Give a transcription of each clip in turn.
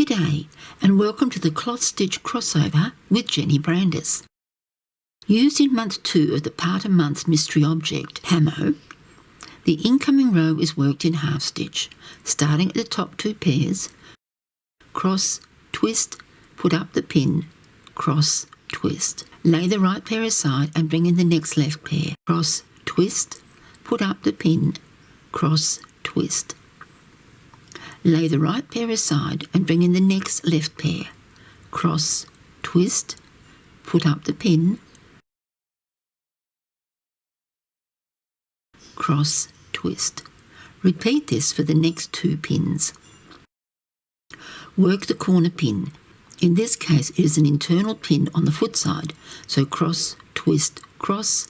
G'day and welcome to the Cloth Stitch Crossover with Jenny Brandis. Used in month 2 of the Part of Month mystery object, PAMMO, the incoming row is worked in half stitch, starting at the top 2 pairs, cross, twist, put up the pin, cross, twist. Lay the right pair aside and bring in the next left pair, cross, twist, put up the pin, cross, twist. Lay the right pair aside and bring in the next left pair, cross, twist, put up the pin, cross, twist. Repeat this for the next 2 pins. Work the corner pin. In this case it is an internal pin on the foot side, so cross, twist, cross,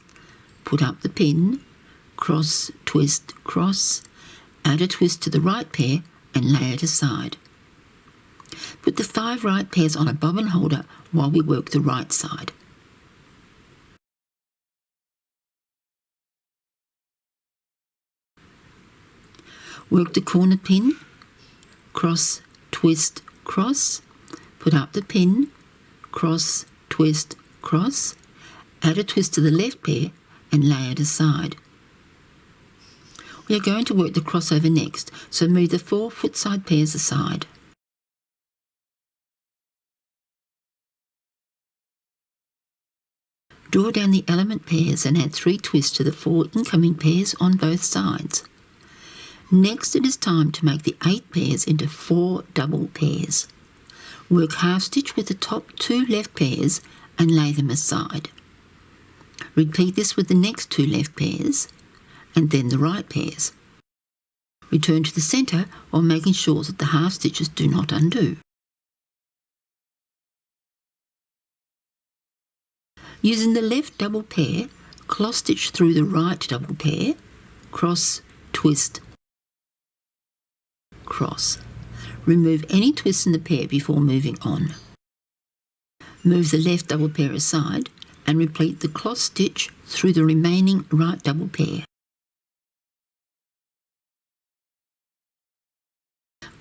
put up the pin, cross, twist, cross, add a twist to the right pair and lay it aside. Put the 5 right pairs on a bobbin holder while we work the right side. Work the corner pin, cross, twist, cross, put up the pin, cross, twist, cross, add a twist to the left pair and lay it aside. We are going to work the crossover next, so move the 4 foot side pairs aside. Draw down the element pairs and add 3 twists to the 4 incoming pairs on both sides. Next it is time to make the 8 pairs into 4 double pairs. Work half stitch with the top 2 left pairs and lay them aside. Repeat this with the next 2 left pairs and then the right pairs. Return to the centre while making sure that the half stitches do not undo. Using the left double pair, cross stitch through the right double pair, cross, twist, cross. Remove any twists in the pair before moving on. Move the left double pair aside and repeat the cross stitch through the remaining right double pair.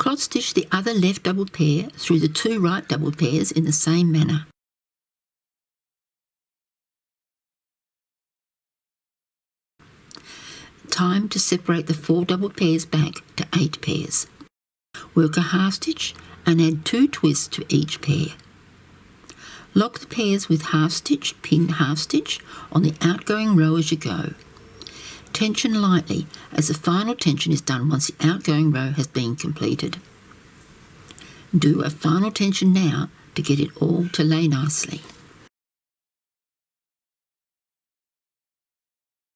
Cross stitch the other left double pair through the 2 right double pairs in the same manner. Time to separate the 4 double pairs back to 8 pairs. Work a half stitch and add 2 twists to each pair. Lock the pairs with half stitch, pin half stitch on the outgoing row as you go. Tension lightly as the final tension is done once the outgoing row has been completed. Do a final tension now to get it all to lay nicely.